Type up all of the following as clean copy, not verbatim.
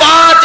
5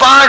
5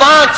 5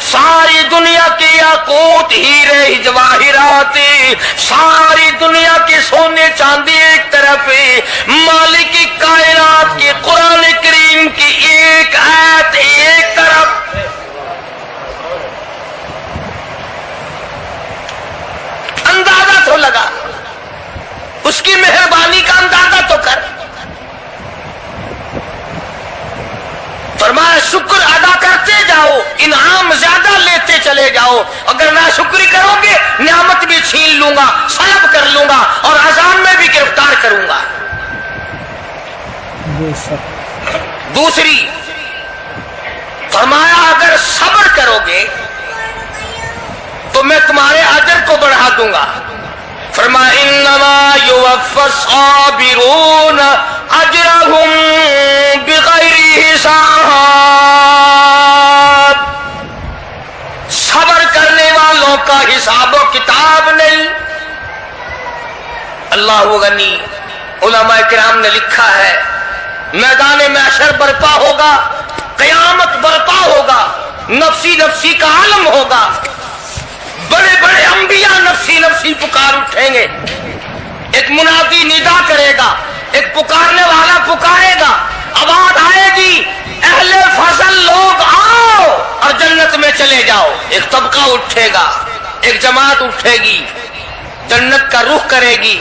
ساری دنیا کے یاقوت ہیرے جواہرات، ساری دنیا کے سونے چاندی ایک طرف، مالک کائنات کے قرآن کریم کی ایک آیت ایک طرف۔ اندازہ تو لگا، اس کی مہربانی کا اندازہ تو کر۔ فرمایا شکر ادا کرتے جاؤ، انعام زیادہ لیتے چلے جاؤ، اگر نہ شکری کرو گے نعمت بھی چھین لوں گا، سلب کر لوں گا اور عذاب میں بھی گرفتار کروں گا۔ بے شک دوسری فرمایا اگر صبر کرو گے تو میں تمہارے اجر کو بڑھا دوں گا۔ فرمایا انما یوفی الصابرون اجرهم بغیر حساب، صبر کرنے والوں کا حساب و کتاب نہیں۔ اللہ غنی، علماء کرام نے لکھا ہے میدان محشر برپا ہوگا، قیامت برپا ہوگا، نفسی نفسی کا عالم ہوگا، بڑے بڑے انبیاء نفسی نفسی پکار اٹھیں گے، ایک منادی ندا کرے گا، ایک پکارنے والا پکارے گا، آواز آئے گی اہل فضل لوگ آؤ اور جنت میں چلے جاؤ۔ ایک طبقہ اٹھے گا، ایک جماعت اٹھے گی، جنت کا رخ کرے گی،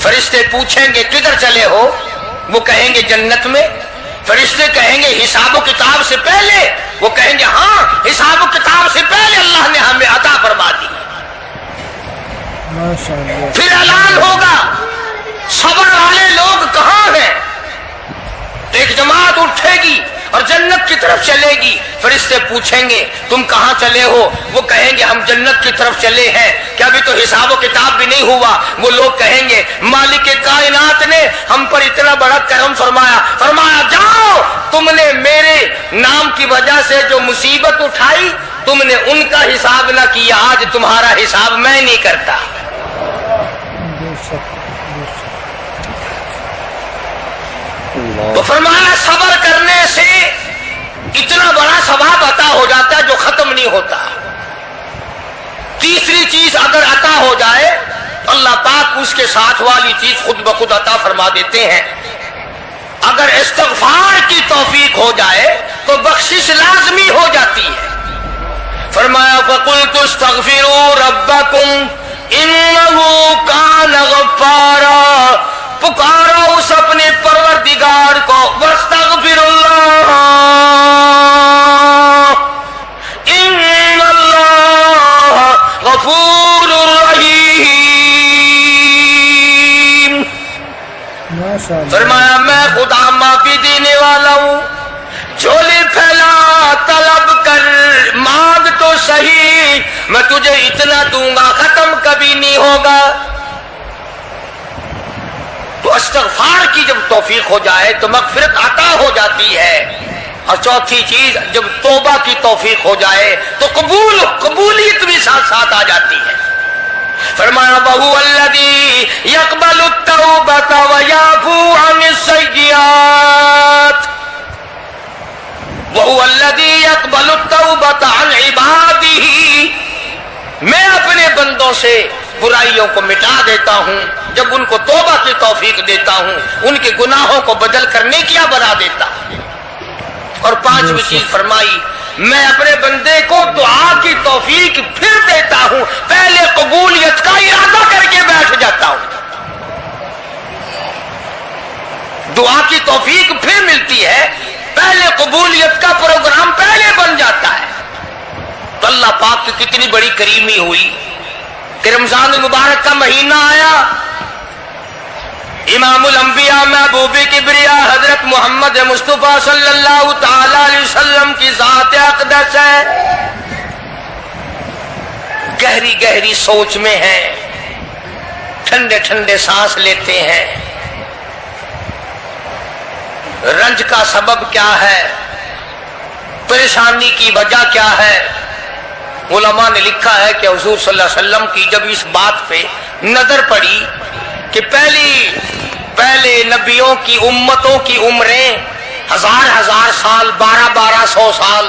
فرشتے پوچھیں گے کدھر چلے ہو؟ وہ کہیں گے جنت میں۔ فرشتے کہیں گے حساب و کتاب سے پہلے؟ وہ کہیں گے ہاں حساب و کتاب سے پہلے اللہ نے ہمیں عطا فرما دی۔ ماشاء اللہ۔ پھر اعلان ہوگا صبر والے لوگ کہاں ہیں؟ ایک جماعت اٹھے گی اور جنت کی طرف چلے گی، فرشتے پوچھیں گے تم کہاں چلے ہو؟ وہ کہیں گے ہم جنت کی طرف چلے ہیں، کیا ابھی تو حساب و کتاب بھی نہیں ہوا؟ وہ لوگ کہیں گے مالک کائنات نے ہم پر اتنا بڑا کرم فرمایا، فرمایا جاؤ تم نے میرے نام کی وجہ سے جو مصیبت اٹھائی تم نے ان کا حساب نہ کیا، آج تمہارا حساب میں نہیں کرتا۔ بے شک بے شک۔ تو فرمایا صبر کرنے سے اتنا بڑا ثواب عطا ہو جاتا ہے جو ختم نہیں ہوتا۔ تیسری چیز اگر عطا ہو جائے اللہ پاک اس کے ساتھ والی چیز خود بخود عطا فرما دیتے ہیں۔ اگر استغفار کی توفیق ہو جائے تو بخشش لازمی ہو جاتی ہے۔ فرمایا فَقُلْتُ اسْتَغْفِرُوا رَبَّكُمْ إِنَّهُ كَانَ غَفَّارًا، پکارو اس اپنے پروردگار کو، واستغفر اللہ ان اللہ غفور رحیم۔ ماشاء اللہ۔ فرمایا میں خدا معافی دینے والا ہوں، جھولی پھیلا طلب کر، مانگ تو صحیح، میں تجھے اتنا دوں گا ختم کبھی نہیں ہوگا۔ تو استغفار کی جب توفیق ہو جائے تو مغفرت عطا ہو جاتی ہے۔ اور چوتھی چیز جب توبہ کی توفیق ہو جائے تو قبولیت بھی ساتھ ساتھ آ جاتی ہے۔ فرمایا وَهُوَ الَّذِي يَقْبَلُ التَّوْبَةَ وَيَعْفُو عَنِ السَّيِّئَاتِ، وَهُوَ الَّذِي يَقْبَلُ التَّوْبَةَ عَنْ عِبَادِهِ، میں اپنے بندوں سے برائیوں کو مٹا دیتا ہوں جب ان کو توبہ کی توفیق دیتا ہوں، ان کے گناہوں کو بدل کر نیکیاں بنا دیتا ہوں۔ اور پانچویں چیز فرمائی میں اپنے بندے کو دعا کی توفیق پھر دیتا ہوں، پہلے قبولیت کا ارادہ کر کے بیٹھ جاتا ہوں، دعا کی توفیق پھر ملتی ہے، پہلے قبولیت کا پروگرام پہلے بن جاتا ہے۔ تو اللہ پاک کی کتنی بڑی کریمی ہوئی کہ رمضان المبارک کا مہینہ آیا، امام الانبیاء محبوب کبریا حضرت محمد مصطفیٰ صلی اللہ تعالی علیہ وسلم کی ذات اقدس ہے، گہری گہری سوچ میں ہے، ٹھنڈے ٹھنڈے سانس لیتے ہیں۔ رنج کا سبب کیا ہے؟ پریشانی کی وجہ کیا ہے؟ علماء نے لکھا ہے کہ حضور صلی اللہ علیہ وسلم کی جب اس بات پہ نظر پڑی کہ پہلے نبیوں کی امتوں کی عمریں ہزار سال، 1200 سال،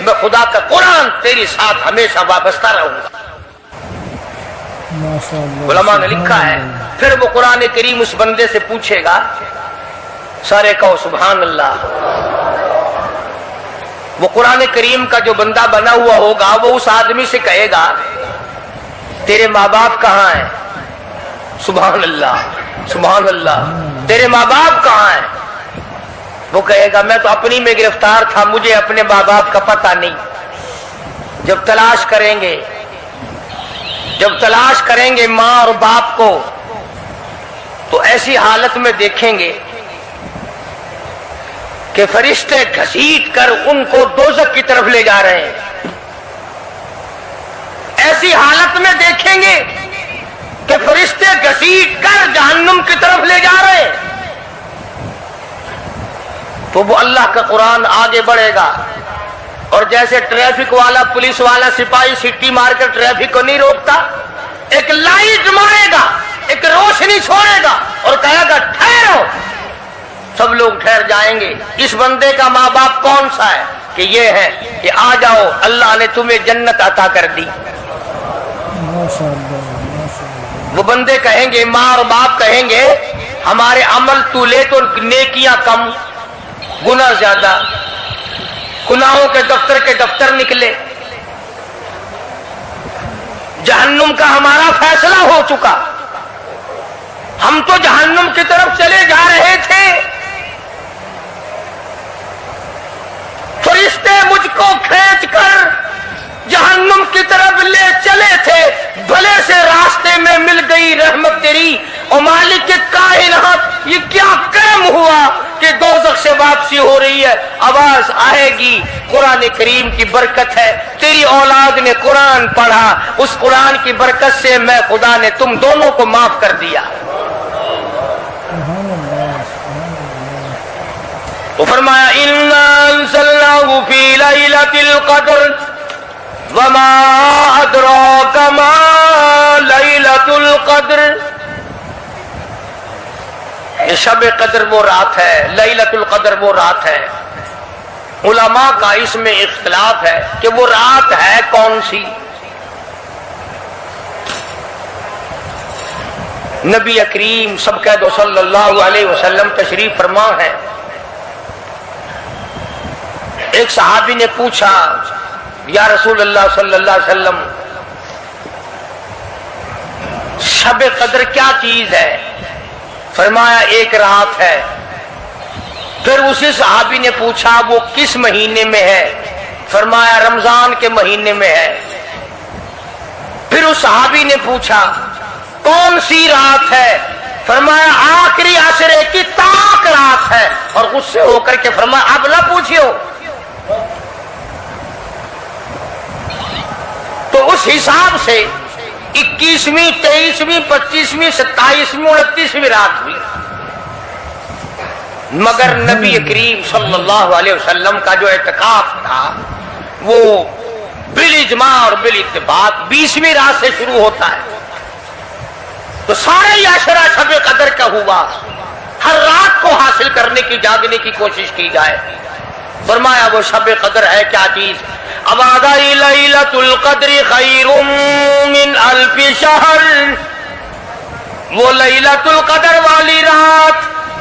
میں خدا کا قرآن تیرے ساتھ ہمیشہ وابستہ رہوں گا. ماشاء اللہ. علماء نے لکھا ہے پھر وہ قرآن کریم اس بندے سے پوچھے گا, سارے کہو سبحان اللہ. وہ قرآن کریم کا جو بندہ بنا ہوا ہوگا وہ اس آدمی سے کہے گا تیرے ماں باپ کہاں ہیں؟ سبحان اللہ سبحان اللہ. تیرے ماں باپ کہاں ہیں؟ وہ کہے گا میں تو اپنی میں گرفتار تھا, مجھے اپنے ماں باپ کا پتہ نہیں. جب تلاش کریں گے ماں اور باپ کو تو ایسی حالت میں دیکھیں گے کہ فرشتے گھسیٹ کر ان کو دوزخ کی طرف لے جا رہے ہیں. ایسی حالت میں دیکھیں گے کہ فرشتے گھسیٹ کر جہنم کی طرف لے جا رہے ہیں. تو وہ اللہ کا قرآن آگے بڑھے گا اور جیسے ٹریفک والا پولیس والا سپاہی سٹی مار کر ٹریفک کو نہیں روکتا, ایک لائٹ مارے گا, ایک روشنی چھوڑے گا اور کہے گا ٹھہرو. سب لوگ ٹھہر جائیں گے. اس بندے کا ماں باپ کون سا ہے؟ کہ یہ ہے کہ آ جاؤ اللہ نے تمہیں جنت عطا کر دی. ماشاء اللہ. ماشاء اللہ. وہ بندے کہیں گے, ماں اور باپ کہیں گے ہمارے عمل تو لے تو نیکیاں کم گناہ زیادہ, گناہوں کے دفتر نکلے. جہنم کا ہمارا فیصلہ ہو چکا, ہم تو جہنم کی طرف چلے جا رہے تھے. فرشتے مجھ کو کھینچ کر جہنم کی طرف لے چلے تھے, بھلے سے راستے میں مل گئی رحمت تیری. اور مالک کے کائنات یہ کیا کرم ہوا کہ دوزخ سے واپسی ہو رہی ہے, آواز آئے گی. قرآن کریم کی برکت ہے, تیری اولاد نے قرآن پڑھا, اس قرآن کی برکت سے میں خدا نے تم دونوں کو معاف کر دیا. سبحان اللہ. سبحان اللہ. وہ فرمایا اِنَّا أَنزَلْنَاهُ فِي لَيْلَةِ الْقَدْرِ وَمَا أَدْرَاكَ مَا لَيْلَةُ الْقَدْرِ. یہ شب قدر وہ رات ہے, لیلۃ القدر وہ رات ہے. علماء کا اس میں اختلاف ہے کہ وہ رات ہے کون سی. نبی کریم سب کہہ دو صلی اللہ علیہ وسلم تشریف فرما ہے. ایک صحابی نے پوچھا یا رسول اللہ صلی اللہ علیہ وسلم شب قدر کیا چیز ہے؟ فرمایا ایک رات ہے. پھر اسی صحابی نے پوچھا وہ کس مہینے میں ہے؟ فرمایا رمضان کے مہینے میں ہے. پھر اس صحابی نے پوچھا کون سی رات ہے؟ فرمایا آخری عشرے کی طاق رات ہے. اور غصے ہو کر کے فرمایا اب نہ پوچھو. تو اس حساب سے 21ویں 23ویں 25ویں 27ویں 29ویں رات ہوئی. مگر نبی کریم صلی اللہ علیہ وسلم کا جو اعتکاف تھا وہ بالاجماع اور بالاتفاق 20ویں رات سے شروع ہوتا ہے. تو سارے عشرہ شب قدر کا ہوا, ہر رات کو حاصل کرنے کی جاگنے کی کوشش کی جائے. فرمایا وہ شب قدر ہے کیا چیز؟ ابادی لیلۃ القدر خیر من الف شہر. وہ لیلۃ القدر والی رات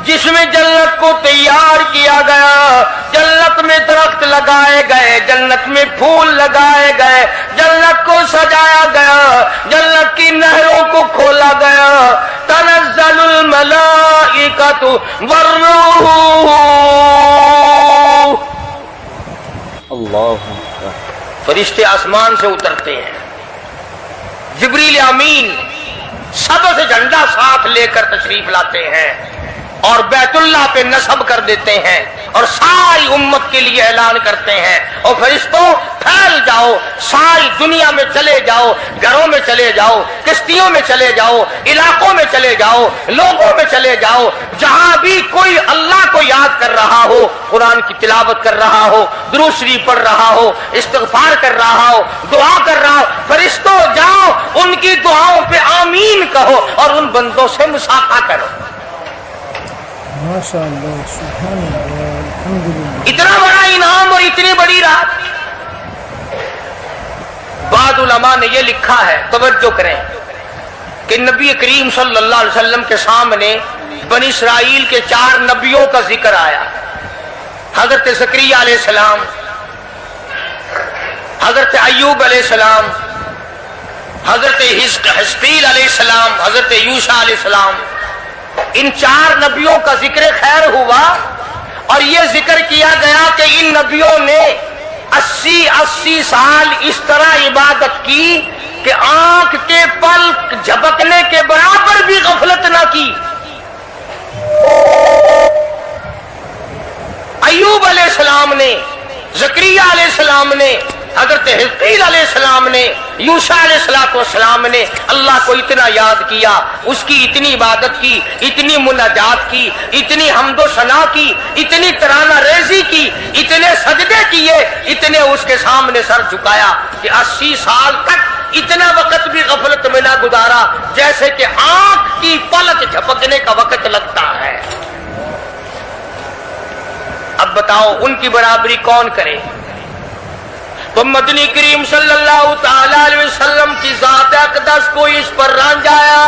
جس میں جنت کو تیار کیا گیا, جنت میں درخت لگائے گئے, جنت میں پھول لگائے گئے, جنت کو سجایا گیا, جنت کی نہروں کو کھولا گیا. تنزل الملائکۃ والروح. اللہ فرشتے آسمان سے اترتے ہیں, جبریل امین سب سے جھنڈا ساتھ لے کر تشریف لاتے ہیں اور بیت اللہ پہ نصب کر دیتے ہیں اور ساری امت کے لیے اعلان کرتے ہیں اور فرشتوں پھیل جاؤ, ساری دنیا میں چلے جاؤ, گھروں میں چلے جاؤ, کشتیوں میں چلے جاؤ, علاقوں میں چلے جاؤ, لوگوں میں چلے جاؤ. جہاں بھی کوئی اللہ کو یاد کر رہا ہو, قرآن کی تلاوت کر رہا ہو, درود شریف پڑھ رہا ہو, استغفار کر رہا ہو, دعا کر رہا ہو, فرشتوں جاؤ ان کی دعاؤں پہ آمین کہو اور ان بندوں سے مصافحہ کرو. ماشاء اللہ. سبحان اللہ. الحمدللہ. اتنا بڑا انعام اور اتنی بڑی رات. بعض علماء نے یہ لکھا ہے، توجہ کریں، کہ نبی کریم صلی اللہ علیہ وسلم کے سامنے بنی اسرائیل کے 4 نبیوں کا ذکر آیا. حضرت زکریہ علیہ السلام، حضرت ایوب علیہ السلام، حضرت حزقیل علیہ السلام، حضرت یوشع علیہ السلام. ان 4 نبیوں کا ذکر خیر ہوا اور یہ ذکر کیا گیا کہ ان نبیوں نے 80 سال اس طرح عبادت کی کہ آنکھ کے پلک جھپکنے کے برابر بھی غفلت نہ کی. ایوب علیہ السلام نے، زکریا علیہ السلام نے، حضرت حزقیل علیہ السلام نے، یوشع علیہ السلام نے اللہ کو اتنا یاد کیا، اس کی اتنی عبادت کی، اتنی مناجات کی، اتنی حمد و ثنا کی، اتنی ترانہ ریزی کی، اتنے سجدے کیے، اتنے اس کے سامنے سر جھکایا کہ 80 سال تک اتنا وقت بھی غفلت میں نہ گزارا جیسے کہ آنکھ کی پلک جھپکنے کا وقت لگتا ہے. اب بتاؤ ان کی برابری کون کرے؟ تو مدنی کریم صلی اللہ تعالی علیہ وسلم کی ذات اقدس کو اس پر رانجھایا.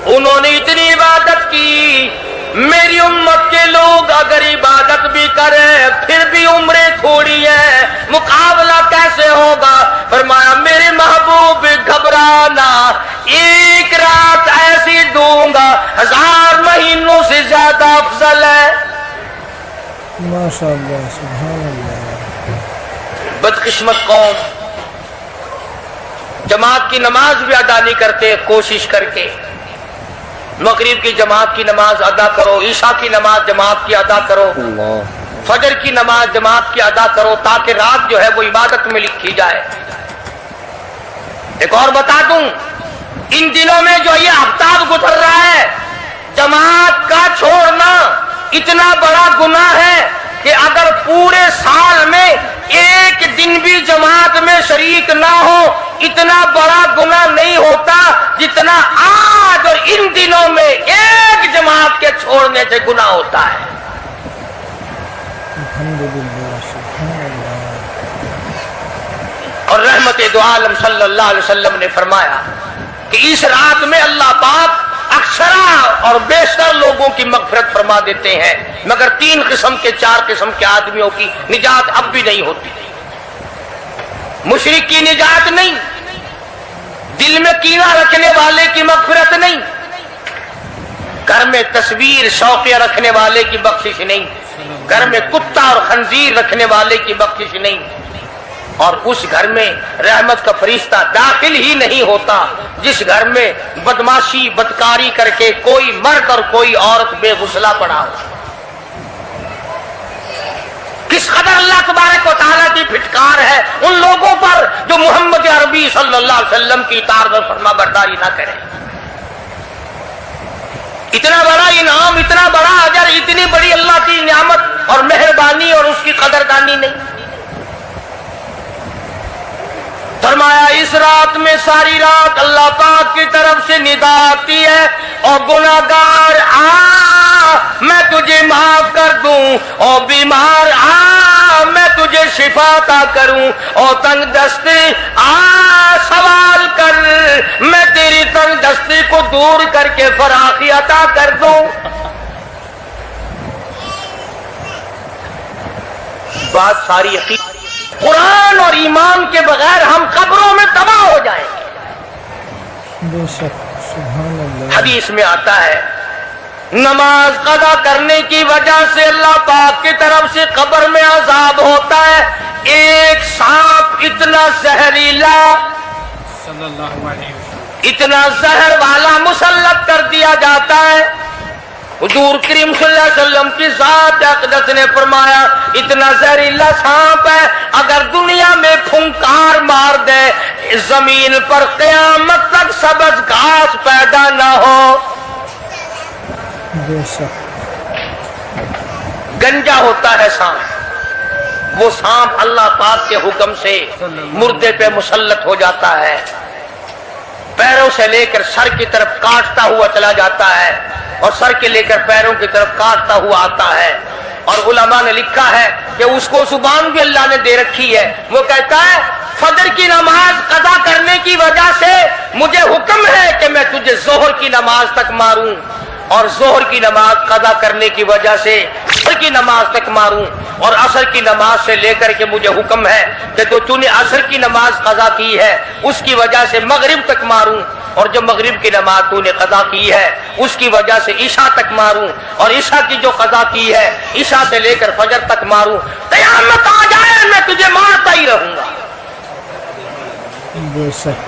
انہوں نے اتنی عبادت کی. میری امت کے لوگ اگر عبادت بھی کریں پھر بھی عمریں تھوڑی ہے، مقابلہ کیسے ہوگا؟ فرمایا میرے محبوب گھبرانا، ایک رات ایسی دوں گا 1000 مہینوں سے زیادہ افضل ہے. ماشاء اللہ، سبحان اللہ. بدقسمت قوم جماعت کی نماز بھی ادا نہیں کرتے. کوشش کر کے مغرب کی جماعت کی نماز ادا کرو، عشاء کی نماز جماعت کی ادا کرو، فجر کی نماز جماعت کی ادا کرو تاکہ رات جو ہے وہ عبادت میں لکھی جائے. ایک اور بتا دوں، ان دنوں میں جو یہ آفتاب گزر رہا ہے، جماعت کا چھوڑنا اتنا بڑا گناہ ہے کہ اگر پورے سال میں ایک دن بھی جماعت میں شریک نہ ہو اتنا بڑا گناہ نہیں ہوتا جتنا آج اور ان دنوں میں ایک جماعت کے چھوڑنے سے گناہ ہوتا ہے. الحمدللہ، سبحان اللہ. اور رحمت دو عالم صلی اللہ علیہ وسلم نے فرمایا کہ اس رات میں اللہ پاک اکثر اور بیشتر لوگوں کی مغفرت فرما دیتے ہیں، مگر 3 قسم کے 4 قسم کے آدمیوں کی نجات اب بھی نہیں ہوتی. مشرک کی نجات نہیں، دل میں کینہ رکھنے والے کی مغفرت نہیں، گھر میں تصویر شوقیہ رکھنے والے کی بخشش نہیں، گھر میں کتا اور خنزیر رکھنے والے کی بخشش نہیں، اور اس گھر میں رحمت کا فرشتہ داخل ہی نہیں ہوتا جس گھر میں بدماشی بدکاری کر کے کوئی مرد اور کوئی عورت بے غسلہ پڑا ہو. کس قدر اللہ تبارک و تعالیٰ کی پھٹکار ہے ان لوگوں پر جو محمد عربی صلی اللہ علیہ وسلم کی اطاعت اور فرما برداری نہ کریں. اتنا بڑا انعام، اتنا بڑا اجر، اتنی بڑی اللہ کی نعمت اور مہربانی اور اس کی قدردانی نہیں. فرمایا اس رات میں ساری رات اللہ پاک کی طرف سے ندا آتی ہے، اور گناہگار آ میں تجھے معاف کر دوں، اور بیمار آ میں تجھے شفا عطا کروں، اور تنگ دستی آ سوال کر میں تیری تنگ دستی کو دور کر کے فراخی عطا کر دوں. بات ساری یقین، قرآن اور ایمان کے بغیر ہم قبروں میں تباہ ہو جائیں گے. بے شک، سبحان اللہ. حدیث میں آتا ہے نماز قضا کرنے کی وجہ سے اللہ پاک کی طرف سے قبر میں عذاب ہوتا ہے. ایک سانپ اتنا زہریلا، اتنا زہر والا مسلط کر دیا جاتا ہے. حضور کریم صلی اللہ علیہ وسلم کی ذات اقدس نے فرمایا اتنا زہریلا سانپ ہے اگر دنیا میں پھنکار مار دے زمین پر قیامت تک سبز گھاس پیدا نہ ہو. بے شک. گنجا ہوتا ہے سانپ، وہ سانپ اللہ پاک کے حکم سے مردے پہ مسلط ہو جاتا ہے، پیروں سے لے کر سر کی طرف کاٹتا ہوا چلا جاتا ہے اور سر کے لے کر پیروں کی طرف کاٹتا ہوا آتا ہے. اور علماء نے لکھا ہے کہ اس کو زبان بھی اللہ نے دے رکھی ہے. وہ کہتا ہے فجر کی نماز قضا کرنے کی وجہ سے مجھے حکم ہے کہ میں تجھے ظہر کی نماز تک ماروں, اور ظہر کی نماز قضا کرنے کی وجہ سے عصر کی نماز تک ماروں, اور عصر کی نماز سے لے کر کے مجھے حکم ہے کہ تو نے عصر کی نماز قضا کی ہے اس کی وجہ سے مغرب تک ماروں, اور جو مغرب کی نماز تو نے قضا کی ہے اس کی وجہ سے عشاء تک ماروں, اور عشاء کی جو قضا کی ہے عشاء سے لے کر فجر تک ماروں. قیامت آ جائے میں تجھے مارتا ہی رہوں گا. بے شک.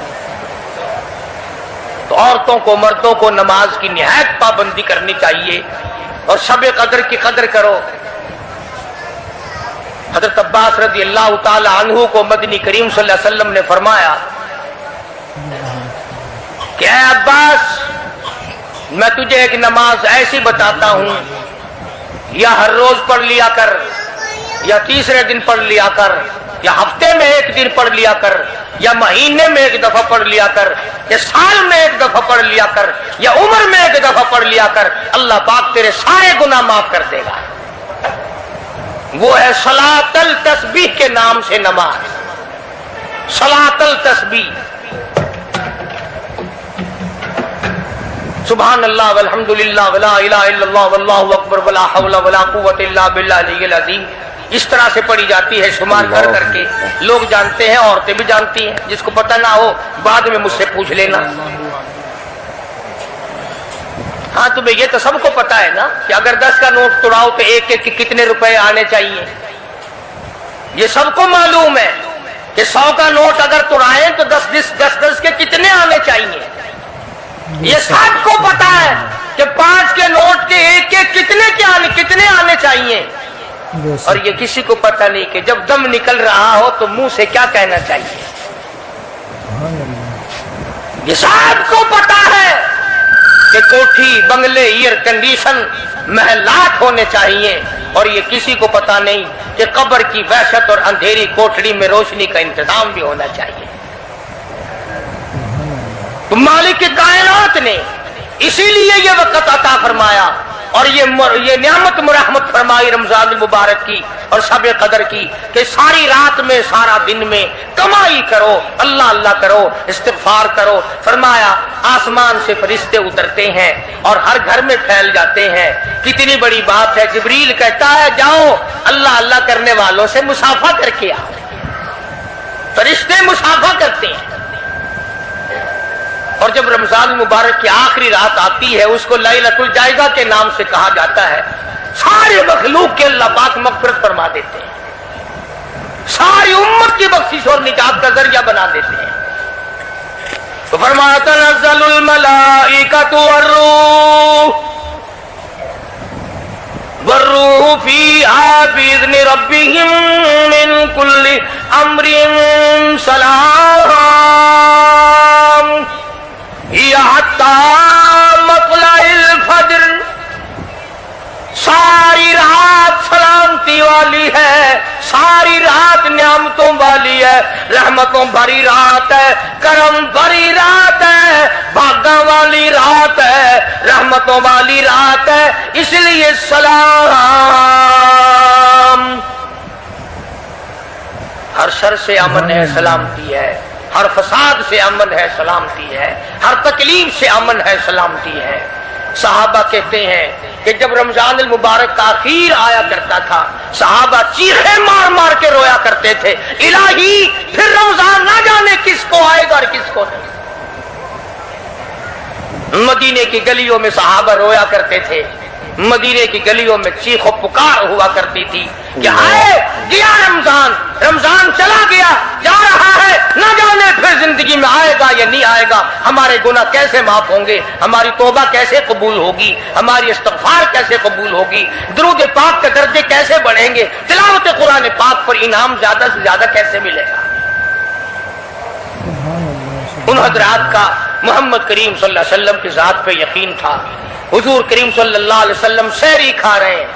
تو عورتوں کو مردوں کو نماز کی نہایت پابندی کرنی چاہیے, اور شب قدر کی قدر کرو. حضرت عباس رضی اللہ تعالی عنہ کو مدنی کریم صلی اللہ علیہ وسلم نے فرمایا کہ اے عباس, میں تجھے ایک نماز ایسی بتاتا ہوں, یا ہر روز پڑھ لیا کر, یا تیسرے دن پڑھ لیا کر, یا ہفتے میں ایک دن پڑھ لیا کر, یا مہینے میں ایک دفعہ پڑھ لیا کر, یا سال میں ایک دفعہ پڑھ لیا کر, یا عمر میں ایک دفعہ پڑھ لیا کر, اللہ پاک تیرے سارے گناہ معاف کر دے گا. وہ ہے صلاۃ التسبیح کے نام سے نماز. صلاۃ التسبیح. سبحان اللہ والحمد للہ ولا الہ الا اللہ واللہ اکبر ولا حول ولا قوت الا باللہ العلی العظیم. اس طرح سے پڑھی جاتی ہے شمار کر کر کے. لوگ جانتے ہیں, عورتیں بھی جانتی ہیں, جس کو پتہ نہ ہو بعد میں مجھ سے پوچھ لینا. ہاں تمہیں یہ تو سب کو پتہ ہے نا کہ اگر 10 کا نوٹ توڑاؤ تو ایک کے کتنے روپے آنے چاہیے. یہ سب کو معلوم ہے کہ 100 کا نوٹ اگر توڑائیں تو 10 کے کتنے آنے چاہیے. یہ سب کو پتا ہے کہ 5 کے نوٹ کے ایک کتنے آنے چاہیے. اور یہ کسی کو پتہ نہیں کہ جب دم نکل رہا ہو تو منہ سے کیا کہنا چاہیے. یہ سب کو پتا ہے کہ کوٹھی, بنگلے, ایئر کنڈیشن, محلات ہونے چاہیے, اور یہ کسی کو پتا نہیں کہ قبر کی وحشت اور اندھیری کوٹھڑی میں روشنی کا انتظام بھی ہونا چاہیے. تو مالک کائنات نے اسی لیے یہ وقت عطا فرمایا, اور یہ نعمت مرحمت فرمائی رمضان المبارک کی اور شب قدر کی, کہ ساری رات میں سارا دن میں کمائی کرو, اللہ اللہ کرو, استغفار کرو. فرمایا آسمان سے فرشتے اترتے ہیں اور ہر گھر میں پھیل جاتے ہیں. کتنی بڑی بات ہے. جبریل کہتا ہے جاؤ اللہ اللہ کرنے والوں سے مصافحہ کر کے آؤ. فرشتے مصافحہ کرتے ہیں. اور جب رمضان المبارک کی آخری رات آتی ہے اس کو لیلۃ الجائزہ کے نام سے کہا جاتا ہے. سارے مخلوق کے اللہ پاک مغفرت فرما دیتے ہیں, ساری امت کی بخشش اور نجات کا ذریعہ بنا دیتے ہیں. تو فرمایا تنزل الملائکۃ والروح فیہا بإذن ربہم من کل امر سلام حتی مطلع الفجر. ساری رات سلامتی والی ہے, ساری رات نعمتوں والی ہے, رحمتوں بھری رات ہے, کرم بھری رات ہے, بھاگاں والی رات ہے, رحمتوں والی رات ہے. اس لیے سلام. ہر شر سے امن ہے, سلامتی ہے. ہر فساد سے امن ہے, سلامتی ہے. ہر تکلیف سے امن ہے, سلامتی ہے. صحابہ کہتے ہیں کہ جب رمضان المبارک کا اخیر آیا کرتا تھا صحابہ چیخیں مار مار کے رویا کرتے تھے, الہی پھر رمضان نہ جانے کس کو آئے گا اور کس کو نہیں. مدینے کی گلیوں میں صحابہ رویا کرتے تھے, مدینے کی گلیوں میں چیخ و پکار ہوا کرتی تھی کہ آئے گیا رمضان, رمضان چلا گیا, جا رہا ہے, نہ جانے پھر زندگی میں آئے گا یا نہیں آئے گا, ہمارے گناہ کیسے معاف ہوں گے, ہماری توبہ کیسے قبول ہوگی, ہماری استغفار کیسے قبول ہوگی, درود پاک کے درجے کیسے بڑھیں گے, تلاوت قرآن پاک پر انعام زیادہ سے زیادہ کیسے ملے گا. ان حضرات کا محمد کریم صلی اللہ علیہ وسلم کی ذات پہ یقین تھا. حضور کریم صلی اللہ علیہ وسلم سحری کھا رہے ہیں,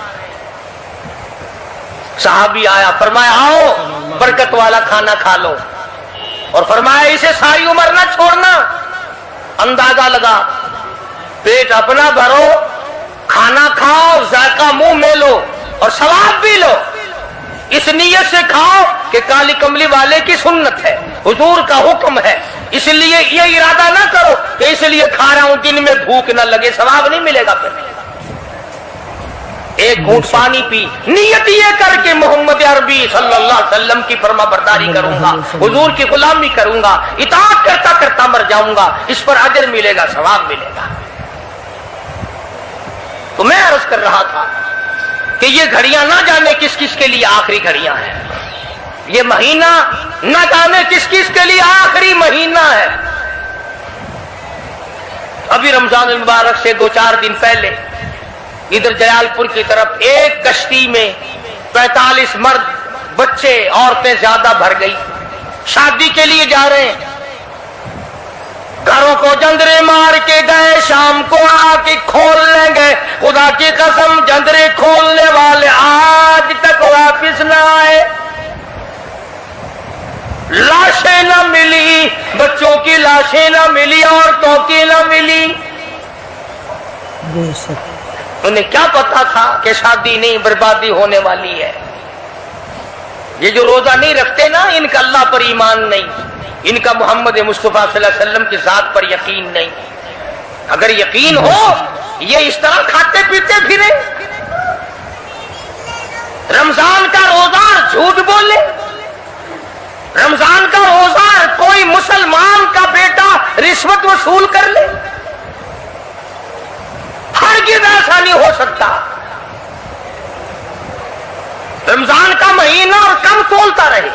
صحابی آیا, فرمایا آؤ برکت والا کھانا کھا لو, اور فرمایا اسے ساری عمر نہ چھوڑنا. اندازہ لگا, پیٹ اپنا بھرو, کھانا کھاؤ, ذائقہ منہ میں لو, اور ثواب بھی لو. اس نیت سے کھاؤ کہ کالی کملی والے کی سنت ہے, حضور کا حکم ہے, اس لیے یہ ارادہ نہ کرو کہ اس لیے کھا رہا ہوں دن میں بھوک نہ لگے, ثواب نہیں ملے گا. پھر ایک گھونٹ پانی پی, نیت یہ کر کے محمد عربی صلی اللہ علیہ وسلم کی فرما برداری کروں گا, حضور کی غلامی کروں گا, اطاعت کرتا کرتا مر جاؤں گا, اس پر اجر ملے گا, ثواب ملے گا. تو میں عرض کر رہا تھا کہ یہ گھڑیاں نہ جانے کس کس کے لیے آخری گھڑیاں ہیں, یہ مہینہ نہ جانے کس کس کے لیے آخری مہینہ ہے. ابھی رمضان المبارک سے 2-4 دن پہلے ادھر جلال پور کی طرف ایک کشتی میں 45 مرد, بچے, عورتیں زیادہ بھر گئی, شادی کے لیے جا رہے ہیں. گھروں کو جندرے مار کے گئے, شام کو آ کے کھول لیں گے. خدا کی قسم جندرے کھولنے والے آج تک واپس نہ آئے. لاشیں نہ ملی, بچوں کی لاشیں نہ ملی, عورتوں کی نہ ملی. بے شک انہیں کیا پتا تھا کہ شادی نہیں, بربادی ہونے والی ہے. یہ جو روزہ نہیں رکھتے نا, ان کا اللہ پر ایمان نہیں, ان کا محمد مصطفیٰ صلی اللہ علیہ وسلم کی ذات پر یقین نہیں. اگر یقین ہو یہ اس طرح کھاتے پیتے پھرے, رمضان کا روزہ جھوٹ بولے, رمضان کا روزہ کوئی مسلمان کا بیٹا رشوت وصول کر لے, ہرگز ایسا نہیں ہو سکتا. رمضان کا مہینہ اور کم تولتا رہے,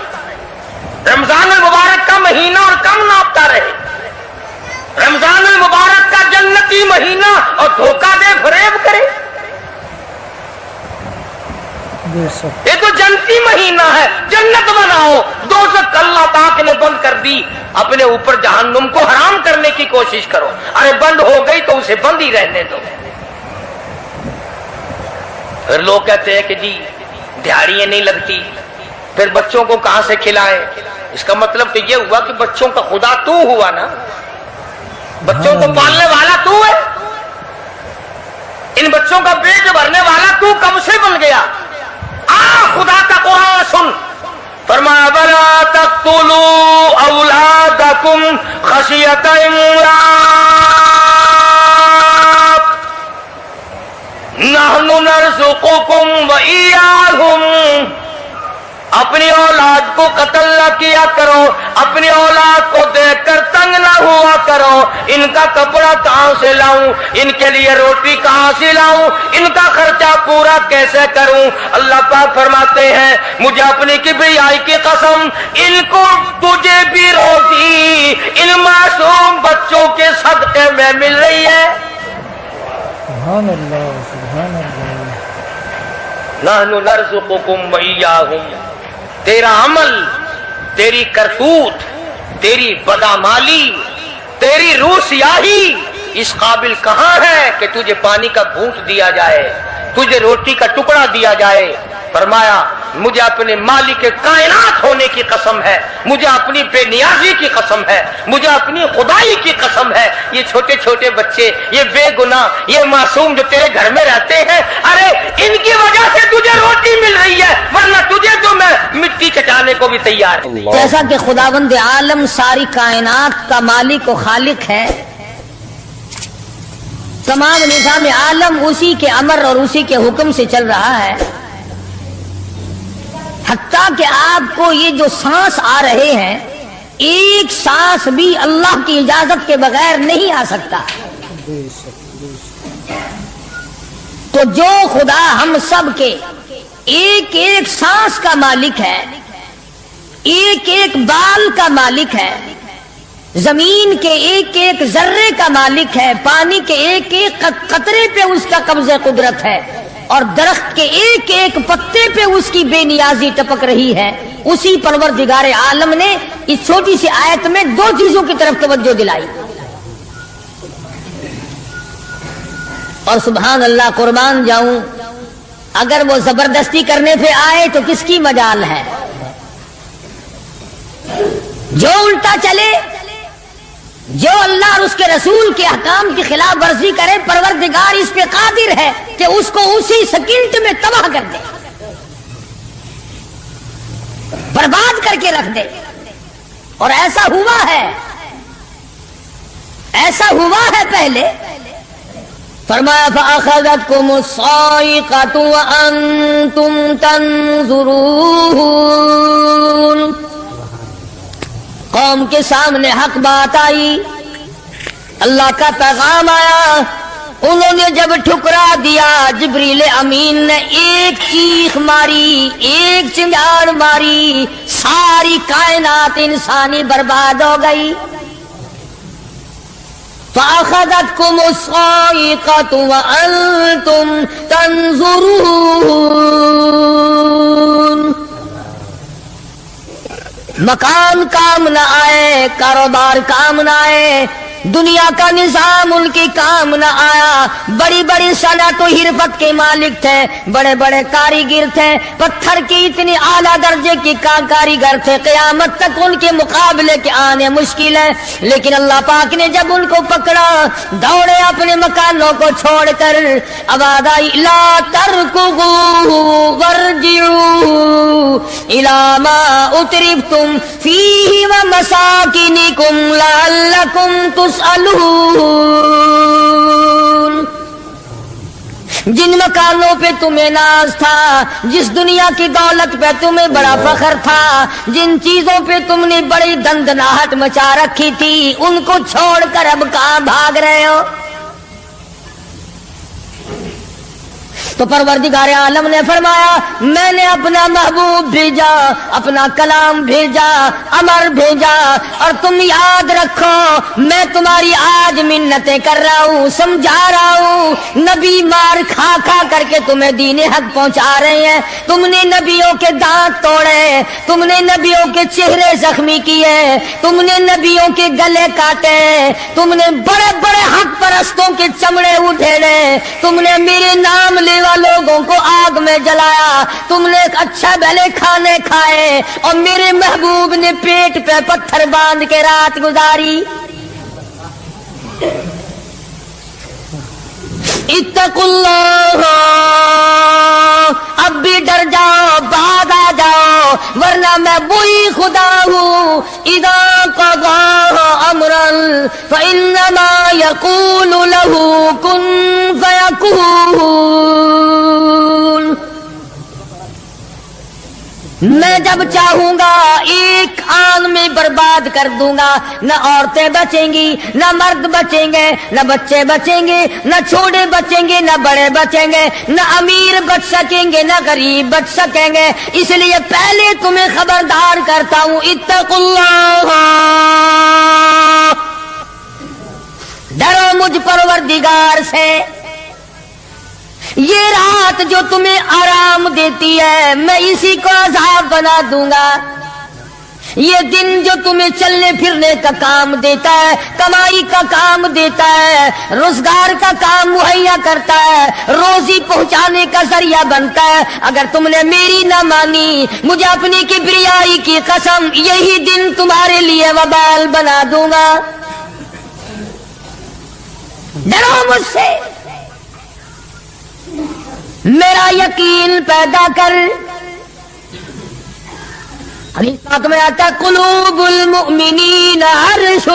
رمضان المبارک کا مہینہ اور کم ناپتا رہے, رمضان المبارک کا جنتی مہینہ اور دھوکہ دے فریب کرے. بے شک یہ تو جنتی مہینہ ہے, جنت بناؤ. دوزخ اللہ پاک نے بند کر دی, اپنے اوپر جہنم کو حرام کرنے کی کوشش کرو. ارے بند ہو گئی تو اسے بند ہی رہنے دو. پھر لوگ کہتے ہیں کہ جی دیہڑیاں نہیں لگتی, پھر بچوں کو کہاں سے کھلائیں. اس کا مطلب تو یہ ہوا کہ بچوں کا خدا تو ہوا نا, بچوں کو پالنے والا تو ہے, ان بچوں کا پیٹ بھرنے والا تو کب سے بن گیا. خدا کا قرآن سن, فرمایا وَلَا تَقْتُلُوا أَوْلَادَكُمْ خَشْيَةَ إِمْلَاقٍ نَحْنُ نَرْزُقُكُمْ وَإِيَّاهُمْ. اپنی اولاد کو قتل نہ کیا کرو, اپنی اولاد کو دیکھ کر تنگ نہ ہوا کرو. ان کا کپڑا کہاں سے لاؤں, ان کے لیے روٹی کہاں سے لاؤں, ان کا خرچہ پورا کیسے کروں. اللہ پاک فرماتے ہیں مجھے اپنی کبریائی کی قسم, ان کو تجھے بھی روزی ان معصوم بچوں کے صدقے میں مل رہی ہے. سبحان اللہ سبحان اللہ. نحن نرزقکم وإیاہم. تیرا عمل, تیری کرتوت, تیری بدعمالی, تیری روح سیاہی اس قابل کہاں ہے کہ تجھے پانی کا گھونٹ دیا جائے, تجھے روٹی کا ٹکڑا دیا جائے. فرمایا مجھے اپنے مالک کائنات ہونے کی قسم ہے, مجھے اپنی بے نیازی کی قسم ہے, مجھے اپنی خدائی کی قسم ہے. یہ چھوٹے چھوٹے بچے, یہ بے گناہ, یہ معصوم جو تیرے گھر میں رہتے ہیں, ارے ان کی وجہ سے تجھے روٹی مل رہی ہے, ورنہ تجھے تو میں مٹی چٹانے کو بھی تیار ہوں. جیسا کہ خداوند عالم ساری کائنات کا مالک و خالق ہے, تمام نظام عالم اسی کے امر اور اسی کے حکم سے چل رہا ہے. حتیٰ کہ آپ کو یہ جو سانس آ رہے ہیں, ایک سانس بھی اللہ کی اجازت کے بغیر نہیں آ سکتا. بے شک بے شک. تو جو خدا ہم سب کے ایک ایک سانس کا مالک ہے, ایک ایک بال کا مالک ہے, زمین کے ایک ایک ذرے کا مالک ہے, پانی کے ایک ایک قطرے پہ اس کا قبضہ قدرت ہے, اور درخت کے ایک ایک پتے پہ اس کی بے نیازی ٹپک رہی ہے, اسی پروردگار عالم نے اس چھوٹی سی آیت میں 2 چیزوں کی طرف توجہ دلائی. اور سبحان اللہ, قربان جاؤں, اگر وہ زبردستی کرنے پہ آئے تو کس کی مجال ہے. جو الٹا چلے, جو اللہ اور اس کے رسول کے احکام کی خلاف ورزی کرے, پروردگار اس پہ قادر ہے کہ اس کو اسی سیکنڈ میں تباہ کر دے. برباد کر کے رکھ دے. اور ایسا ہوا ہے پہلے. فرمایا فَأَخَذَتْكُمُ الصَّاعِقَةُ وَأَنْتُمْ تَنْظُرُونَ. قوم کے سامنے حق بات آئی، اللہ کا پیغام آیا، انہوں نے جب ٹھکرا دیا، جبریل امین نے ایک چیخ ماری، ایک چنگاڑ ماری، ساری کائنات انسانی برباد ہو گئی. فَأَخَذَتْكُمُ الصَّاعِقَةُ وَأَنْتُمْ تَنْظُرُونَ. مکان کام نہ آئے، کاروبار کام نہ آئے، دنیا کا نظام ان کی کام نہ آیا. بڑی بڑی صنعت و حرفت کے مالک تھے، بڑے بڑے کاریگر تھے، پتھر کی اتنی اعلیٰ درجے کی کاریگر تھے، قیامت تک ان کے مقابلے کے آنے مشکل ہے. لیکن اللہ پاک نے جب ان کو پکڑا، دوڑے اپنے مکانوں کو چھوڑ کر. آواز آئی لا ترکضوا وارجعوا الی ما اترفتم فیہ ومساکنکم لعلکم تسألون. جن مکانوں پہ تمہیں ناز تھا، جس دنیا کی دولت پہ تمہیں بڑا فخر تھا، جن چیزوں پہ تم نے بڑی دندناہٹ مچا رکھی تھی، ان کو چھوڑ کر اب کہاں بھاگ رہے ہو؟ تو پروردگار عالم نے فرمایا میں نے اپنا محبوب بھیجا، اپنا کلام بھیجا، امر بھیجا، اور تم یاد رکھو میں تمہاری آج منتیں کر رہا ہوں، سمجھا رہا ہوں. نبی مار کھا کھا کر کے تمہیں دین حق پہنچا رہے ہیں، تم نے نبیوں کے دانت توڑے، تم نے نبیوں کے چہرے زخمی کیے، تم نے نبیوں کے گلے کاٹے، تم نے بڑے بڑے حق پرستوں کے چمڑے اٹھیڑے، تم نے میرے نام لیوا لوگوں کو آگ میں جلایا، تم نے اچھا بھلے کھانے کھائے، اور میرے محبوب نے پیٹ پہ پتھر باندھ کے رات گزاری. اتقوا اللہ، اب بھی ڈر جاؤ، بعد آ جاؤ، ورنہ میں وہی خدا ہوں اذا قضا امرا فانما یقول له کن فیکون. میں جب چاہوں گا ایک آن میں برباد کر دوں گا، نہ عورتیں بچیں گی، نہ مرد بچیں گے، نہ بچے بچیں گے، نہ چھوٹے بچیں گے، نہ بڑے بچیں گے، نہ امیر بچ سکیں گے، نہ غریب بچ سکیں گے. اس لیے پہلے تمہیں خبردار کرتا ہوں اتقوا اللہ، ڈرو مجھ پروردگار سے. یہ رات جو تمہیں آرام دیتی ہے میں اسی کو عذاب بنا دوں گا. یہ دن جو تمہیں چلنے پھرنے کا کام دیتا ہے، کمائی کا کام دیتا ہے، روزگار کا کام مہیا کرتا ہے، روزی پہنچانے کا ذریعہ بنتا ہے، اگر تم نے میری نہ مانی، مجھے اپنی کبریائی کی قسم یہی دن تمہارے لیے وبال بنا دوں گا. ڈرو مجھ سے، میرا یقین پیدا کر. حدیث پاک میں آتا قلوب المؤمنین عرش،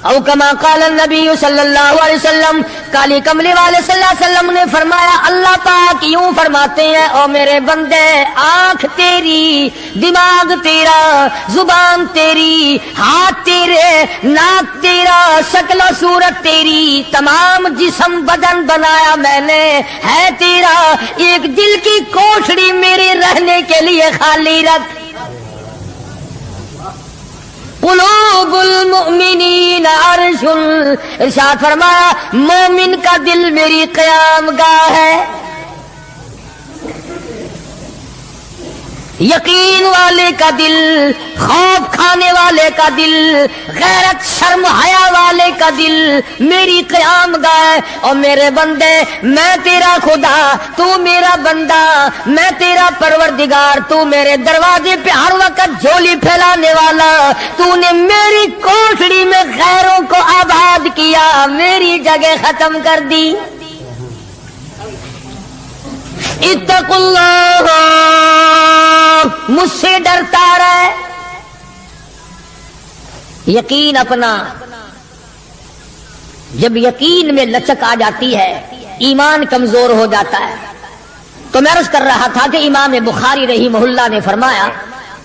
او کما قال النبی صلی اللہ علیہ وسلم. کالی کملی والے صلی اللہ علیہ وسلم نے فرمایا اللہ پاک یوں فرماتے ہیں او میرے بندے، آنکھ تیری، دماغ تیرا، زبان تیری، ہاتھ تیرے، ناک تیرا، شکل و صورت تیری، تمام جسم بدن بنایا میں نے ہے تیرا. ایک دل کی کوٹھڑی میرے رہنے کے لیے خالی رکھ. قلوب المؤمنین عرش، ارشاد فرمایا مومن کا دل میری قیام گاہ ہے. یقین والے کا دل، خوف کھانے والے کا دل، غیرت شرم حیا والے کا دل میری قیام گاہ. اور میرے بندے میں تیرا خدا، تو میرا بندہ، میں تیرا پروردگار، تو میرے دروازے پہ ہر وقت جھولی پھیلانے والا. تو نے میری کوٹھڑی میں غیروں کو آباد کیا، میری جگہ ختم کر دی. اتقوا اللہ، مجھ سے ڈرتا رہے۔ یقین اپنا، جب یقین میں لچک آ جاتی ہے ایمان کمزور ہو جاتا ہے۔ تو میں عرض کر رہا تھا کہ امام بخاری رحمہ اللہ نے فرمایا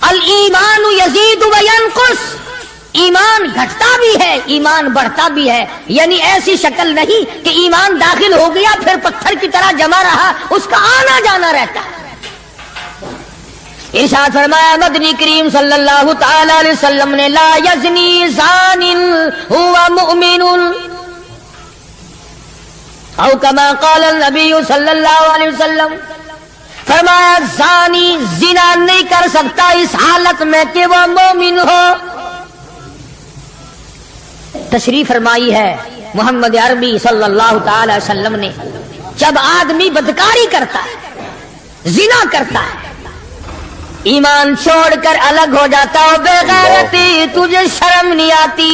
الایمان یزید و ینقص، ایمان گھٹتا بھی ہے ایمان بڑھتا بھی ہے، یعنی ایسی شکل نہیں کہ ایمان داخل ہو گیا پھر پتھر کی طرح جمع رہا، اس کا آنا جانا رہتا ہے۔ ارشاد فرمایا مدنی کریم صلی اللہ تعالی علیہ وسلم نے لا یزنی زان هو مؤمن، او کما قال النبی صلی اللہ علیہ وسلم، فرمایا زانی زنا نہیں کر سکتا اس حالت میں کہ وہ مومن ہو۔ تشریف فرمائی ہے محمد عربی صلی اللہ تعالی وسلم نے، جب آدمی بدکاری کرتا ہے زنا کرتا ہے ایمان چھوڑ کر الگ ہو جاتا ہو، بے غیرتی تجھے شرم نہیں آتی،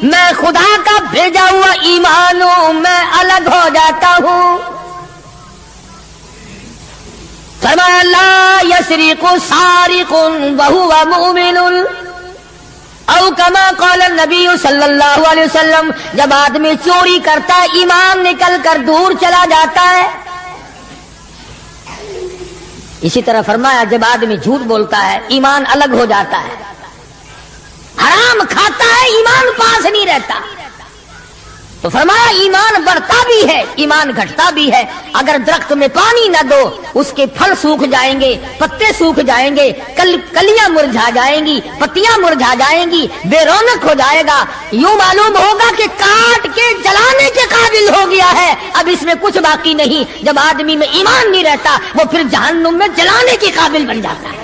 میں خدا کا بھیجا ہوا ایمان ہوں، میں الگ ہو جاتا ہوں۔ فرمایا لا یسرق سارق وہو مؤمن، او کما قال النبی صلی اللہ علیہ وسلم، جب آدمی چوری کرتا ہے ایمان نکل کر دور چلا جاتا ہے۔ اسی طرح فرمایا جب آدمی جھوٹ بولتا ہے ایمان الگ ہو جاتا ہے، حرام کھاتا ہے ایمان پاس نہیں رہتا۔ تو فرمایا ایمان بڑھتا بھی ہے ایمان گھٹتا بھی ہے، اگر درخت میں پانی نہ دو اس کے پھل سوکھ جائیں گے، پتے سوکھ جائیں گے، کلیاں مرجھا جائیں گی، پتیاں مرجھا جائیں گی، بے رونق ہو جائے گا، یوں معلوم ہوگا کہ کاٹ کے جلانے کے قابل ہو گیا ہے، اب اس میں کچھ باقی نہیں۔ جب آدمی میں ایمان نہیں رہتا وہ پھر جہنم میں جلانے کے قابل بن جاتا ہے۔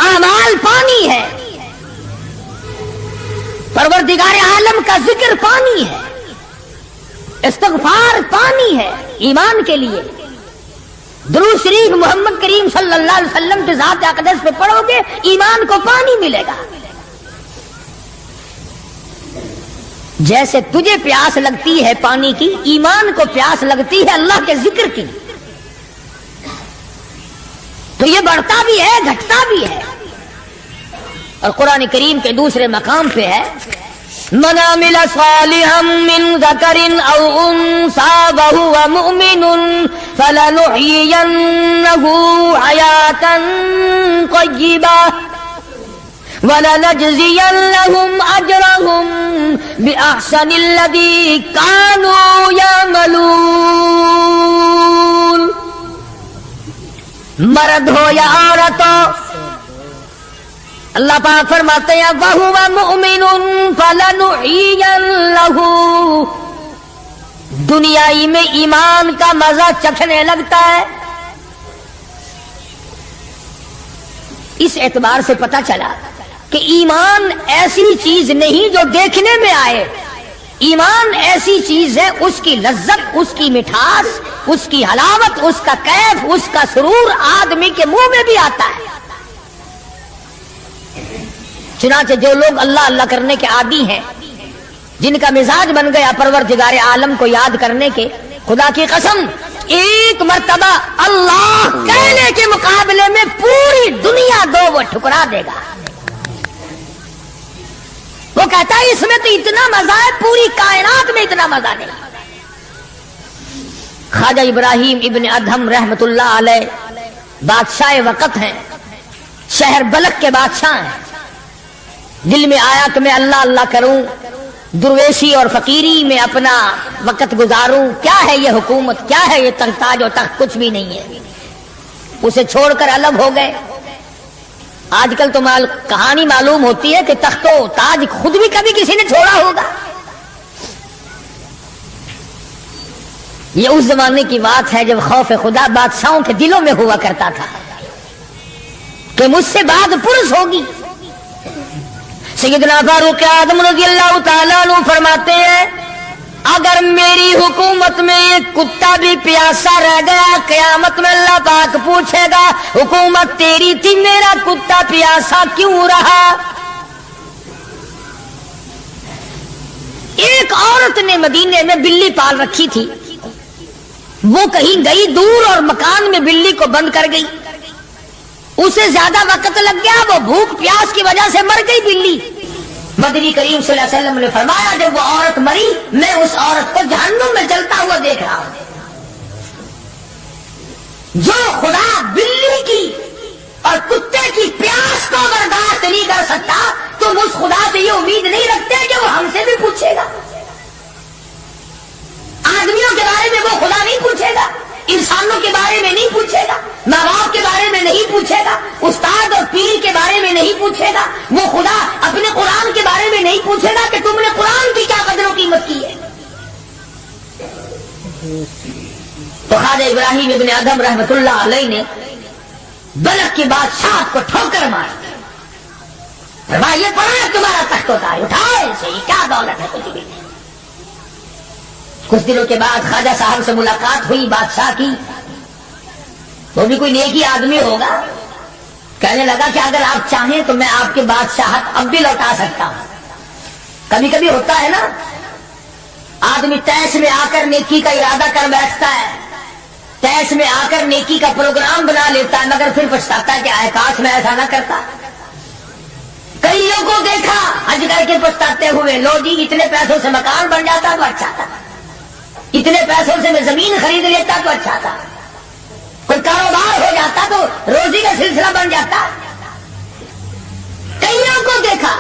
اعمال پانی ہے، پروردگار عالم کا ذکر پانی ہے، استغفار پانی ہے ایمان کے لیے۔ درود شریف محمد کریم صلی اللہ علیہ وسلم کے ذات اقدس پہ پڑھو گے ایمان کو پانی ملے گا۔ جیسے تجھے پیاس لگتی ہے پانی کی، ایمان کو پیاس لگتی ہے اللہ کے ذکر کی۔ تو یہ بڑھتا بھی ہے گھٹتا بھی ہے، اور قرآن کریم کے دوسرے مقام پہ ہے من عمل صالحا من ذکر او انثى وهو مؤمن فلنحيينه حياة طيبة ولنجزينهم اجرهم باحسن الذي كانوا يعملون۔ مرد ہو یا عورت ہو، اللہ پاک فرماتے ہیں وَهُوَ مُؤْمِنٌ فَلَنُحْيِيَنَّهُ، دنیائی میں ایمان کا مزہ چکھنے لگتا ہے۔ اس اعتبار سے پتہ چلا کہ ایمان ایسی چیز نہیں جو دیکھنے میں آئے، ایمان ایسی چیز ہے اس کی لذت، اس کی مٹھاس، اس کی حلاوت، اس کا کیف، اس کا سرور آدمی کے منہ میں بھی آتا ہے۔ چنانچہ جو لوگ اللہ اللہ کرنے کے عادی ہیں، جن کا مزاج بن گیا پروردگار عالم کو یاد کرنے کے، خدا کی قسم ایک مرتبہ اللہ کہنے کے مقابلے میں پوری دنیا دو وہ ٹھکرا دے گا۔ وہ کہتا ہے اس میں تو اتنا مزہ ہے، پوری کائنات میں اتنا مزہ نہیں۔ خواجہ ابراہیم ابن ادہم رحمت اللہ علیہ بادشاہ وقت ہیں، شہر بلخ کے بادشاہ ہیں۔ دل میں آیا کہ میں اللہ اللہ کروں، درویشی اور فقیری میں اپنا وقت گزاروں، کیا ہے یہ حکومت، کیا ہے یہ تاج و تخت، کچھ بھی نہیں ہے۔ اسے چھوڑ کر الگ ہو گئے۔ آج کل تو کہانی معلوم ہوتی ہے کہ تخت و تاج خود بھی کبھی کسی نے چھوڑا ہوگا۔ یہ اس زمانے کی بات ہے جب خوف خدا بادشاہوں کے دلوں میں ہوا کرتا تھا کہ مجھ سے بعد پرس ہوگی۔ سیدنا فاروق اعظم رضی اللہ تعالیٰ عنہ فرماتے ہیں اگر میری حکومت میں ایک کتا بھی پیاسا رہ گیا، قیامت میں اللہ پاک پوچھے گا حکومت تیری تھی، میرا کتا پیاسا کیوں رہا؟ ایک عورت نے مدینے میں بلی پال رکھی تھی، وہ کہیں گئی دور اور مکان میں بلی کو بند کر گئی، اسے زیادہ وقت لگ گیا، وہ بھوک پیاس کی وجہ سے مر گئی بلی۔ مدنی کریم صلی اللہ علیہ وسلم نے فرمایا جب وہ عورت مری میں اس عورت کو جہنم میں جلتا ہوا دیکھ رہا ہوں۔ جو خدا بلی کی اور کتے کی پیاس کو برداشت نہیں کر سکتا، تم اس خدا سے یہ امید نہیں رکھتے کہ وہ ہم سے بھی پوچھے گا؟ آدمیوں کے بارے میں وہ خدا نہیں پوچھے گا، انسانوں کے بارے میں نہیں پوچھے گا، ماں باپ کے بارے میں نہیں پوچھے گا، استاد اور پیر کے بارے میں نہیں پوچھے گا، وہ خدا اپنے قرآن کے بارے میں نہیں پوچھے گا کہ تم نے قرآن کی کیا قدر و قیمت کی ہے۔ تو خواجہ ابراہیم ابن ادہم رحمت اللہ علیہ نے بلخ کی بادشاہ کو ٹھوکر ماری، فرمایا یہ پڑا تمہارا تخت ہوتا ہے، اٹھاؤ اسے، یہ کیا دولت ہے کچھ بھی نہیں۔ کچھ دنوں کے بعد خواجہ صاحب سے ملاقات ہوئی بادشاہ کی، وہ بھی کوئی نیکی آدمی ہوگا، کہنے لگا کہ اگر آپ چاہیں تو میں آپ کے بادشاہت اب بھی لوٹا سکتا ہوں۔ کبھی کبھی ہوتا ہے نا، آدمی تیش میں آ کر نیکی کا ارادہ کر بیٹھتا ہے، تیش میں آ کر نیکی کا پروگرام بنا لیتا ہے، مگر پھر پچھتاتا ہے کہ آئے کاش میں ایسا نہ کرتا۔ کئی لوگوں کو دیکھا حج کر کے پچھتاتے ہوئے، لو جی اتنے پیسوں سے مکان بن جاتا تو اچھا تھا، اتنے پیسوں سے میں زمین خرید لیتا تو اچھا تھا، کوئی کاروبار ہو جاتا تو روزی کا سلسلہ بن جاتا۔ کئیوں کو دیکھا،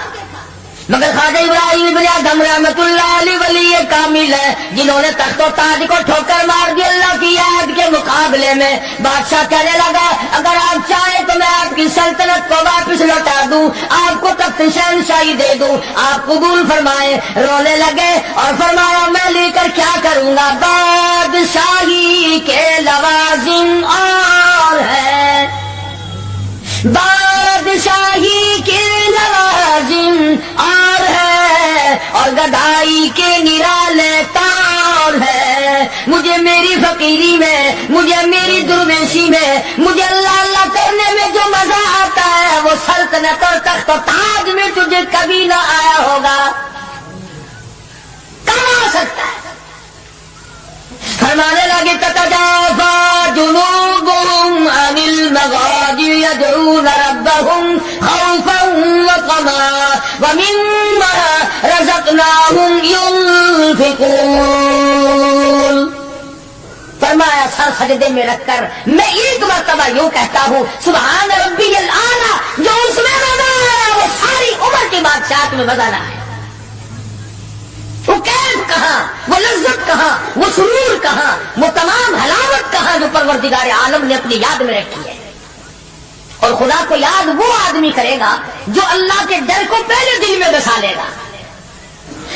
مگر خواجہ ابراہیم ابن ادہم رحمت اللہ علیہ ولی کامل ہے جنہوں نے تخت و تاج کو ٹھوکر مار دی اللہ کی آیت کے مقابلے میں۔ بادشاہ کہنے لگا اگر آپ چاہیں تو میں آپ کی سلطنت کو واپس لوٹا دوں، آپ کو تخت شہنشاہی دے دوں، آپ قبول فرمائیں۔ رونے لگے اور فرمایا میں لے کر کیا کروں گا، بادشاہی کے لوازم اور ہے، بادشاہی کے لوازم اور ہے، اور گدائی کے نرالے تار ہے۔ مجھے میری فقیری میں، مجھے میری درویشی میں، مجھے اللہ اللہ کرنے میں جو مزہ آتا ہے وہ سلطنت اور تخت و تاج میں تجھے کبھی نہ آیا ہوگا، کہاں آ سکتا ہے؟ فرمانے لگے تتجافى جنوبهم عن المضاجع يدعون ربهم خوفا وطمعا ومما رزقناهم ينفقون۔ فرمایا سر سجدے میں رکھ کر میں ایک مرتبہ یوں کہتا ہوں سبحان ربی الاعلیٰ، جو اس میں مزہ آیا وہ ساری عمر کی بادشاہت میں مزہ نہ آیا۔ وہ کیف کہاں، وہ لذت کہاں، وہ سرور کہاں، وہ تمام حلاوت کہاں جو پروردگار عالم نے اپنی یاد میں رکھی ہے۔ اور خدا کو یاد وہ آدمی کرے گا جو اللہ کے ڈر کو پہلے دل میں بسا لے گا۔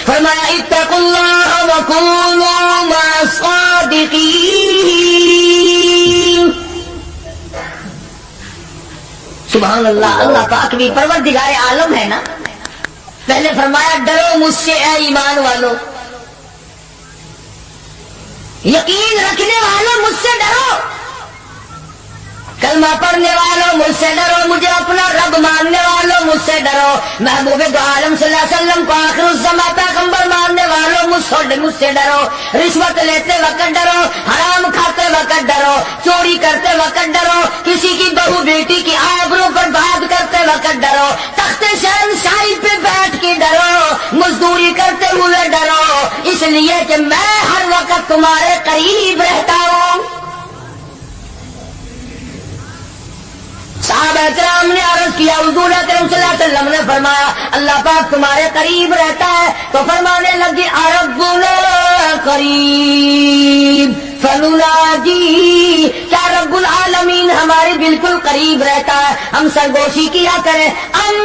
فرمایا اتقوا اللہ وکونوا مع الصادقین۔ سبحان اللہ، اللہ پاک بھی پروردگار عالم ہے نا۔ پہلے فرمایا ڈرو مجھ سے اے ایمان والو، یقین رکھنے والوں مجھ سے ڈرو، کلمہ پڑھنے والوں مجھ سے ڈرو، مجھے اپنا رب ماننے والوں مجھ سے ڈرو، محبوب دو عالم صلی اللہ علیہ وسلم کو آخر الزمان پیغمبر ماننے والوں مجھ سے ڈرو، رشوت لیتے وقت ڈرو، حرام کھاتے وقت ڈرو، چوری کرتے وقت ڈرو، کسی کی بہو بیٹی کی آبرو پر بات کرتے وقت ڈرو، تخت شہنشاہی پہ بیٹھ کے ڈرو، مزدوری کرتے ہوئے ڈرو، اس لیے کہ میں ہر وقت تمہارے قریب رہتا ہوں۔ صحابہ کرام نے عرض کیا حضور اکرم صلی اللہ علیہ وسلم نے فرمایا اللہ پاک تمہارے قریب رہتا ہے، تو فرمانے لگے ربنا قریب فنناجی، کیا رب العالمین ہمارے بالکل قریب رہتا ہے، ہم سرگوشی کیا کریں، ام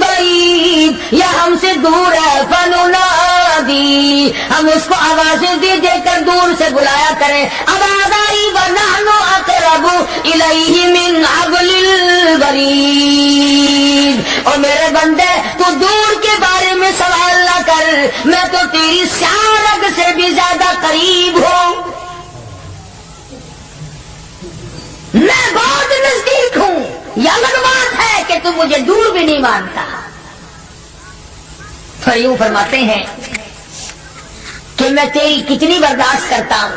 بعید یا ہم سے دور ہے، فننادی ہم اس کو آوازیں دے دے کر دور سے بلایا کریں، ابادائی ونحن اقرب الیہ من حبل الورید۔ اور میرے بندے تو دور کے بارے میں سوال نہ کر، میں تو تیری سیارگ سے بھی زیادہ قریب ہوں، میں بہت نزدیک ہوں۔ یہ الگ بات ہے کہ تم مجھے دور بھی نہیں مانتا۔ پھر یوں فرماتے ہیں کہ میں تیری کتنی برداشت کرتا ہوں،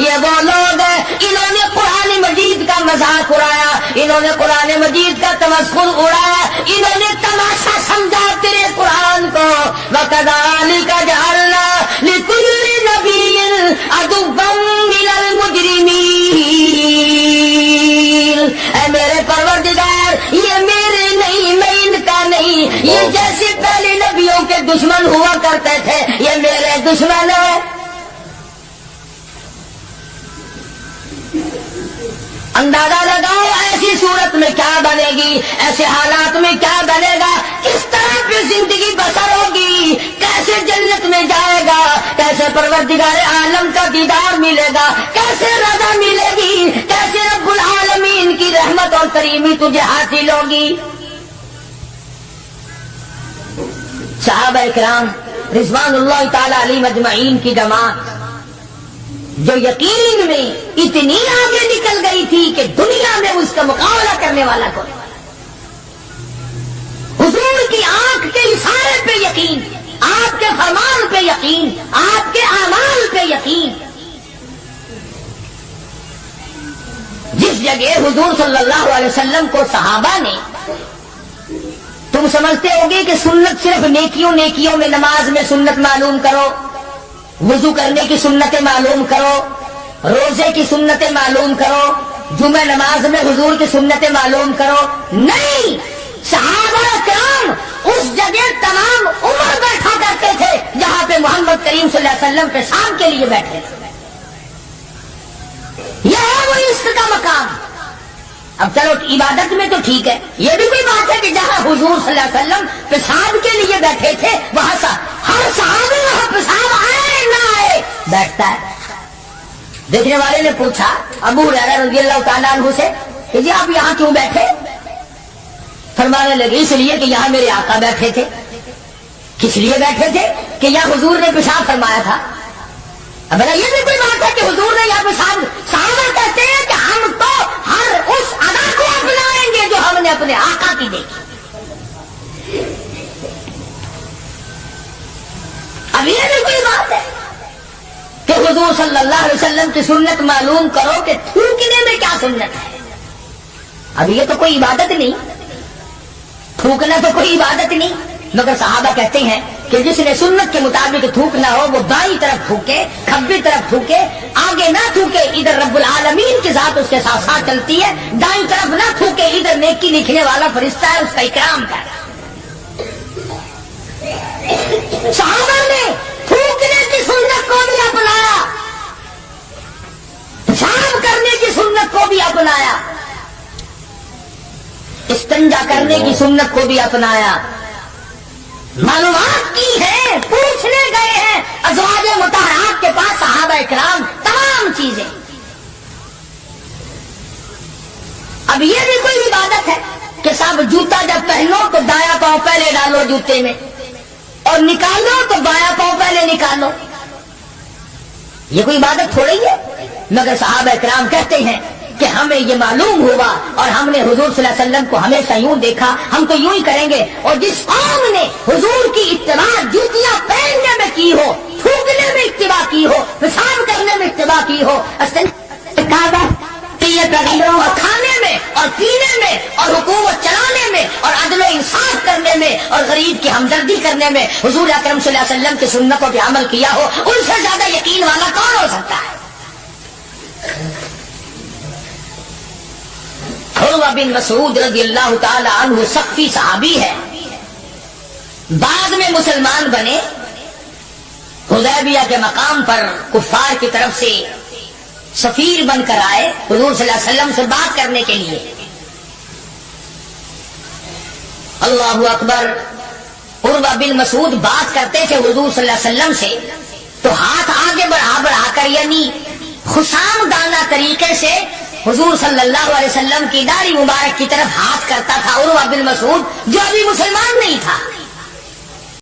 یہ وہ لوگ ہیں انہوں نے قرآن مجید کا مذاق اڑایا, انہوں نے قرآن مجید کا تمسخر اڑایا, انہوں نے تماشا سمجھا تیرے قرآن کو. وَكَذَلِكَ جَعَلْنَا لِكُلِّ نَبِيٍّ عَدُوًّا مِّنَ الْمُجْرِمِينَ. اے میرے پروردگار یہ میرے نہیں, میں ان کا نہیں, یہ جیسے پہلے نبیوں کے دشمن ہوا کرتے تھے یہ میرے دشمن ہیں. اندازہ لگاؤ ایسی صورت میں کیا بنے گی, ایسے حالات میں کیا بنے گا, کس طرح پہ زندگی بسر ہوگی, کیسے جنت میں جائے گا, کیسے پروردگار عالم کا دیدار ملے گا, کیسے رضا ملے گی, کیسے رب العالمین کی رحمت اور کریمی تجھے حاصل ہوگی. صحابہ اکرام رضوان اللہ تعالی علیہ مجمعین کی جماعت جو یقین میں اتنی آگے نکل گئی تھی کہ دنیا میں اس کا مقابلہ کرنے والا کوئی, حضور کی آنکھ کے اشارے پہ یقین, آپ کے فرمان پہ یقین, آپ کے اعمال پہ یقین. جس جگہ حضور صلی اللہ علیہ وسلم کو صحابہ نے, تم سمجھتے ہوگے کہ سنت صرف نیکیوں میں نماز میں سنت معلوم کرو, وضو کرنے کی سنتیں معلوم کرو, روزے کی سنتیں معلوم کرو, جمعہ نماز میں حضور کی سنتیں معلوم کرو. نہیں, صحابہ کرام اس جگہ تمام عمر بیٹھا کرتے تھے جہاں پہ محمد کریم صلی اللہ علیہ وسلم پیشاب کے لیے بیٹھے تھے. یہ ہے وہ عشق کا مقام. اب چلو عبادت میں تو ٹھیک ہے, یہ بھی کوئی بات ہے کہ جہاں حضور صلی اللہ علیہ وسلم پیشاب کے لیے بیٹھے تھے وہاں ہر صحابی وہاں پیشاب آئے نہ آئے بیٹھتا ہے. دیکھنے والے نے پوچھا ابو ہریرہ رضی اللہ تعالیٰ عنہ سے کہ جی آپ یہاں کیوں بیٹھے؟ فرمانے لگے اس لیے کہ یہاں میرے آقا بیٹھے تھے. کس لیے بیٹھے تھے؟ کہ یہاں حضور نے پیشاب فرمایا تھا. اب یہ بھی کوئی بات ہے کہ حضور نے یہاں پیشاب, صحابہ کہتے ہیں کہ ہم تو ہر اس ادا کو اپنائیں گے جو ہم نے اپنے آقا کی دیکھی. اب یہ بھی کوئی بات ہے کہ حضور صلی اللہ علیہ وسلم کی سنت معلوم کرو کہ تھوکنے میں کیا سنت ہے. اب یہ تو کوئی عبادت نہیں, تھوکنا تو کوئی عبادت نہیں, مگر صحابہ کہتے ہیں کہ جس نے سنت کے مطابق تھوکنا ہو وہ بائیں طرف تھوکے, کھبی طرف تھوکے, آگے نہ تھوکے, ادھر رب العالمین کی ذات اس کے ساتھ ساتھ چلتی ہے, دائیں طرف نہ تھوکے, ادھر نیکی لکھنے والا فرشتہ ہے اس کا اکرام کر. صحابہ نے تھوکنے کی سنت کو بھی اپنایا, پیشاب کرنے کی سنت کو بھی اپنایا, استنجا کرنے کی سنت کو بھی اپنایا, معلومات کی ہے, پوچھنے گئے ہیں ازواج مطہرات کے پاس صحابہ اکرام تمام چیزیں. اب یہ بھی کوئی عبادت ہے کہ صاحب جوتا جب پہنو تو دایاں پاؤں پہلے ڈالو جوتے میں اور نکالو تو بایاں پاؤں پہلے نکالو. یہ کوئی عبادت تھوڑی ہے, مگر صحابہ اکرام کہتے ہیں کہ ہمیں یہ معلوم ہوا اور ہم نے حضور صلی اللہ علیہ وسلم کو ہمیشہ یوں دیکھا, ہم تو یوں ہی کریں گے. اور جس قوم نے حضور کی اتباع جوتیاں پہننے میں کی ہو, تھوکنے میں اتباع کی ہو, پیشاب کرنے میں اتباع کی ہو, پیغمبروں اور کھانے میں اور پینے میں اور حکومت چلانے میں اور عدل و انصاف کرنے میں اور غریب کی ہمدردی کرنے میں حضور اکرم صلی اللہ علیہ وسلم کی سنتوں پہ عمل کیا ہو, ان سے زیادہ یقین والا کون ہو سکتا ہے؟ عروہ بن مسعود رضی اللہ تعالی عنہ سقفی صحابی ہے, بعد میں مسلمان بنے, حدیبیہ کے مقام پر کفار کی طرف سے سفیر بن کر آئے حضور صلی اللہ علیہ وسلم سے بات کرنے کے لیے. اللہ اکبر. عروہ بن مسعود بات کرتے تھے حضور صلی اللہ علیہ وسلم سے تو ہاتھ آگے بڑھا کر یعنی خشام دانہ طریقے سے حضور صلی اللہ علیہ وسلم کی داڑھی مبارک کی طرف ہاتھ کرتا تھا. عروہ بن مسعود جو ابھی مسلمان نہیں تھا,